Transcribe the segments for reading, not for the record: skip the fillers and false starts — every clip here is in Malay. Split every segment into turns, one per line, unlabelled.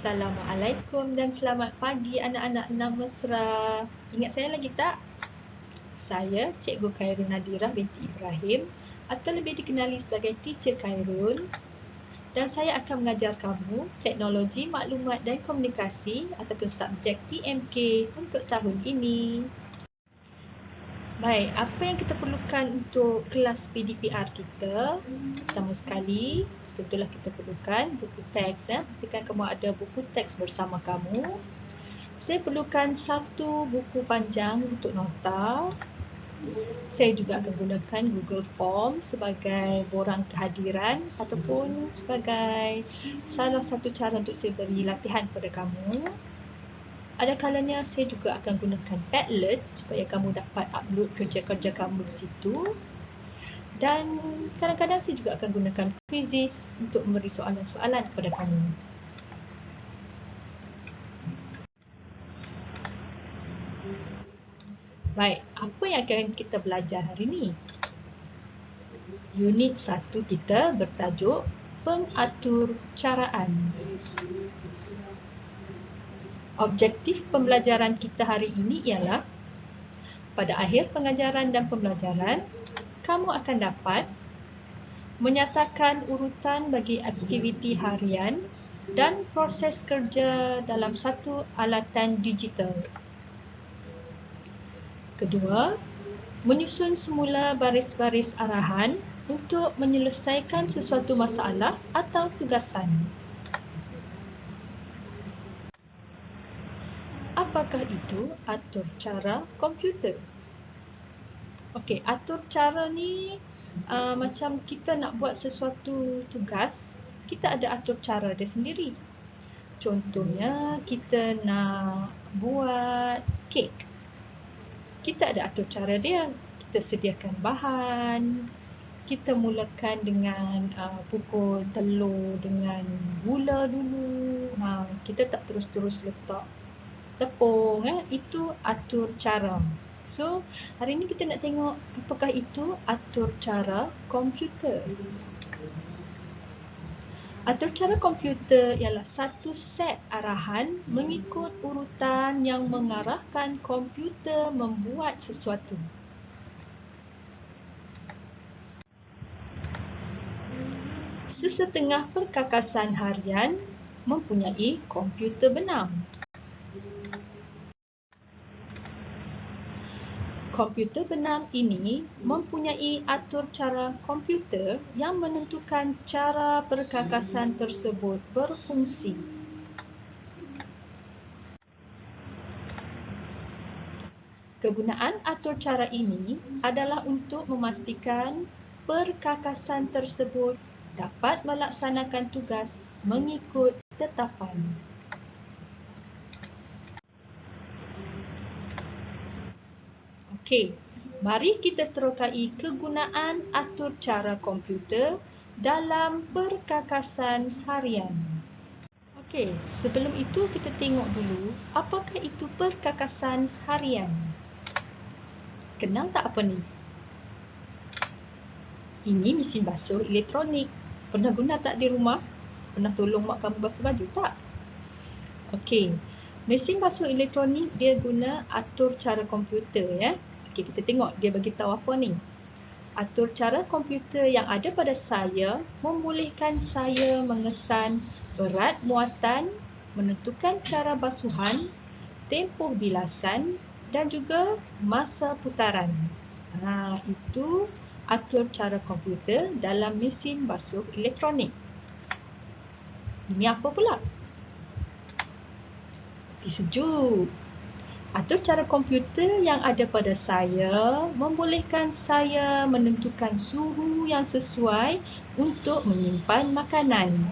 Assalamualaikum dan selamat pagi anak-anak 6 mesra. Ingat saya lagi tak? Saya Cikgu Khairul Nadirah binti Ibrahim atau lebih dikenali sebagai Teacher Khairul, dan saya akan mengajar kamu Teknologi Maklumat dan Komunikasi ataupun subjek TMK untuk tahun ini. Baik, apa yang kita perlukan untuk kelas PDPR kita? Pertama sekali, tentulah kita perlukan buku teks. Pastikan kamu ada buku teks bersama kamu. Saya perlukan satu buku panjang untuk nota. Saya juga akan gunakan Google Form sebagai borang kehadiran ataupun sebagai salah satu cara untuk saya beri latihan kepada kamu. Ada kalanya saya juga akan gunakan Padlet supaya kamu dapat upload kerja-kerja kamu di situ. Dan kadang-kadang saya juga akan gunakan Quizizz untuk memberi soalan-soalan kepada kamu. Baik, apa yang akan kita belajar hari ini? Unit 1 kita bertajuk Pengaturcaraan. Objektif pembelajaran kita hari ini ialah pada akhir pengajaran dan pembelajaran, kamu akan dapat menyatakan urutan bagi aktiviti harian dan proses kerja dalam satu alatan digital. Kedua, menyusun semula baris-baris arahan untuk menyelesaikan sesuatu masalah atau tugasan. Apakah itu atur cara komputer? Okey, atur cara ni macam kita nak buat sesuatu tugas, kita ada atur cara dia sendiri. Contohnya, kita nak buat kek. Kita ada atur cara dia. Kita sediakan bahan. Kita mulakan dengan pukul telur dengan gula dulu. Kita tak terus-terus letak tepung. Itu atur cara. So, hari ini kita nak tengok apakah itu atur cara komputer. Atur cara komputer ialah satu set arahan mengikut urutan yang mengarahkan komputer membuat sesuatu. Sesetengah perkakasan harian mempunyai komputer benam. Komputer benam ini mempunyai atur cara komputer yang menentukan cara perkakasan tersebut berfungsi. Kegunaan atur cara ini adalah untuk memastikan perkakasan tersebut dapat melaksanakan tugas mengikut tetapan. Okey, mari kita terokai kegunaan atur cara komputer dalam perkakasan harian. Okey, sebelum itu kita tengok dulu apakah itu perkakasan harian. Kenal tak apa ni? Ini mesin basuh elektronik. Pernah guna tak di rumah? Pernah tolong mak kamu basuh baju tak? Okey, mesin basuh elektronik dia guna atur cara komputer ya. Okey, kita tengok dia bagi tahu apa ni. Atur cara komputer yang ada pada saya membolehkan saya mengesan berat muatan, menentukan cara basuhan, tempoh bilasan dan juga masa putaran. Itu atur cara komputer dalam mesin basuh elektronik. Ini apa pula? Sejuk. Atur cara komputer yang ada pada saya membolehkan saya menentukan suhu yang sesuai untuk menyimpan makanan.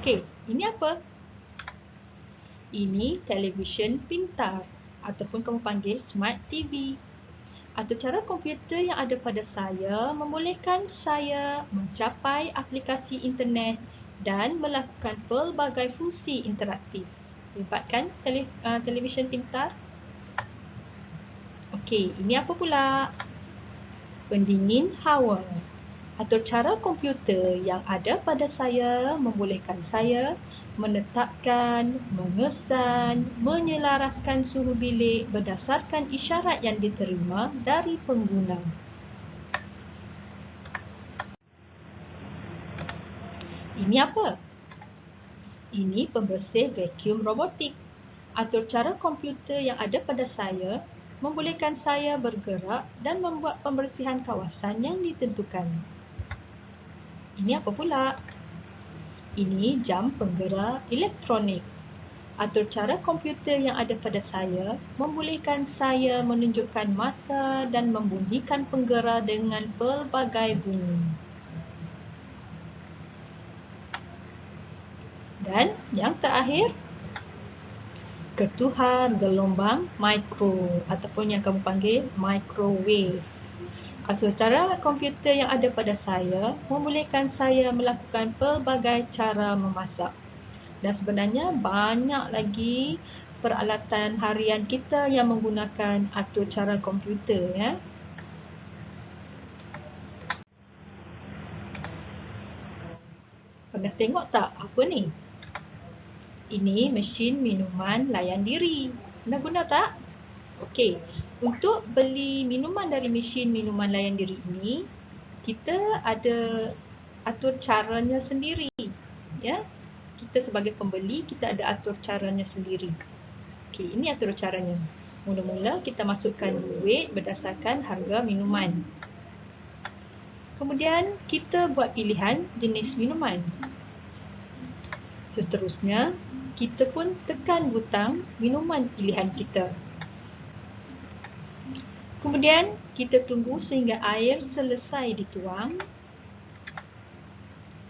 Okey, ini apa? Ini televisyen pintar ataupun kamu panggil Smart TV. Atur cara komputer yang ada pada saya membolehkan saya mencapai aplikasi internet dan melakukan pelbagai fungsi interaktif. Hebat kan televisyen pintar? Okey, ini apa pula? Pendingin hawa. Atur cara komputer yang ada pada saya membolehkan saya menetapkan, mengesan, menyelaraskan suhu bilik berdasarkan isyarat yang diterima dari pengguna. Ini apa? Ini pembersih vacuum robotik. Atur cara komputer yang ada pada saya membolehkan saya bergerak dan membuat pembersihan kawasan yang ditentukan. Ini apa pula? Ini jam penggerak elektronik. Atur cara komputer yang ada pada saya membolehkan saya menunjukkan masa dan membunyikan penggera dengan pelbagai bunyi. Dan yang terakhir, ketuhan gelombang mikro ataupun yang kamu panggil microwave. Atur cara komputer yang ada pada saya membolehkan saya melakukan pelbagai cara memasak. Dan sebenarnya banyak lagi peralatan harian kita yang menggunakan atur cara komputer, ya. Pernah tengok tak apa ni? Ini mesin minuman layan diri. Pernah guna tak? Okey, untuk beli minuman dari mesin minuman layan diri ini, kita ada atur caranya sendiri, ya. Kita sebagai pembeli, kita ada atur caranya sendiri. Okey, ini atur caranya. Mula-mula kita masukkan duit berdasarkan harga minuman. Kemudian kita buat pilihan jenis minuman. Seterusnya, kita pun tekan butang minuman pilihan kita. Kemudian, kita tunggu sehingga air selesai dituang.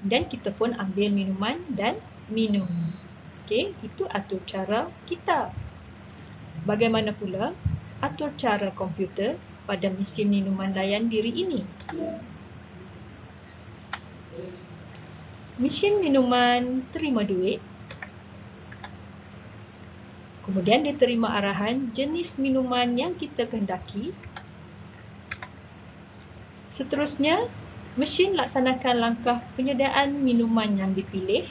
Dan kita pun ambil minuman dan minum. Okey, itu atur cara kita. Bagaimana pula atur cara komputer pada mesin minuman layan diri ini? Mesin minuman terima duit. Kemudian dia terima arahan jenis minuman yang kita kehendaki. Seterusnya, mesin laksanakan langkah penyediaan minuman yang dipilih.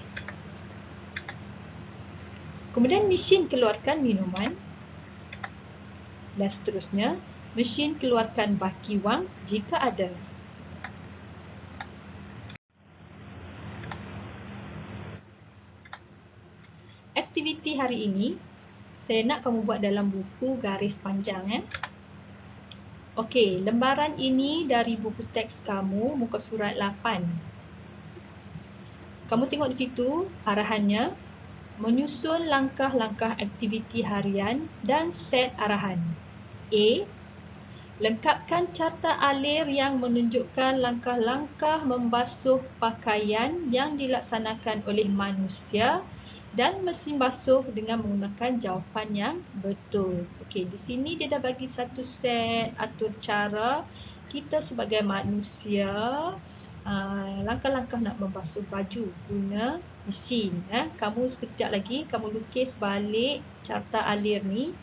Kemudian mesin keluarkan minuman. Dan seterusnya, mesin keluarkan baki wang jika ada. Aktiviti hari ini, saya nak kamu buat dalam buku garis panjang, ya. Okey, lembaran ini dari buku teks kamu, muka surat 8. Kamu tengok di situ arahannya, menyusun langkah-langkah aktiviti harian dan set arahan. A. Lengkapkan carta alir yang menunjukkan langkah-langkah membasuh pakaian yang dilaksanakan oleh manusia dan mesin basuh dengan menggunakan jawapan yang betul. Okey, di sini dia dah bagi satu set atur cara kita sebagai manusia, langkah-langkah nak membasuh baju guna mesin. Kamu sekejap lagi, kamu lukis balik carta alir ni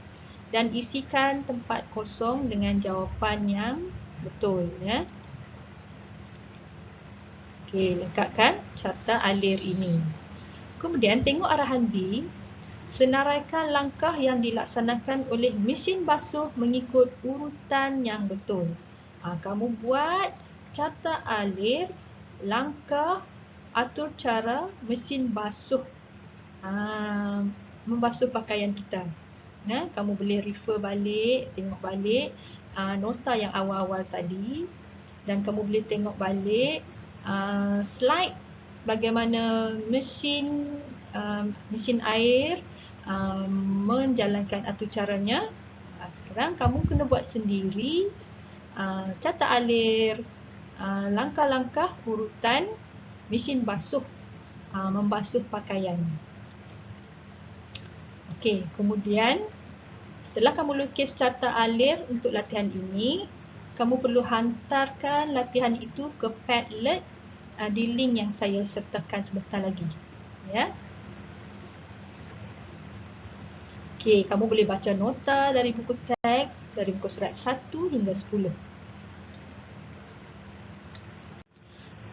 dan isikan tempat kosong dengan jawapan yang betul, ya. Okey, lengkapkan carta alir ini. Kemudian tengok arahan B, senaraikan langkah yang dilaksanakan oleh mesin basuh mengikut urutan yang betul. Kamu buat carta alir, langkah, atur cara mesin basuh membasuh pakaian kita. Kamu boleh refer balik, tengok balik nota yang awal-awal tadi, dan kamu boleh tengok balik slide bagaimana mesin air menjalankan atur caranya. Sekarang kamu kena buat sendiri carta alir, langkah-langkah urutan mesin basuh membasuh pakaian. Okey, kemudian setelah kamu lukis carta alir untuk latihan ini, kamu perlu hantarkan latihan itu ke Padlet di link yang saya sertakan sebentar lagi, ya. Okey, kamu boleh baca nota dari buku teks dari muka surat 1 hingga 10.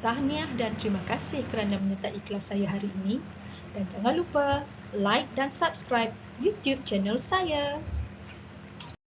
Tahniah dan terima kasih kerana menyertai kelas saya hari ini. Dan jangan lupa like dan subscribe YouTube channel saya.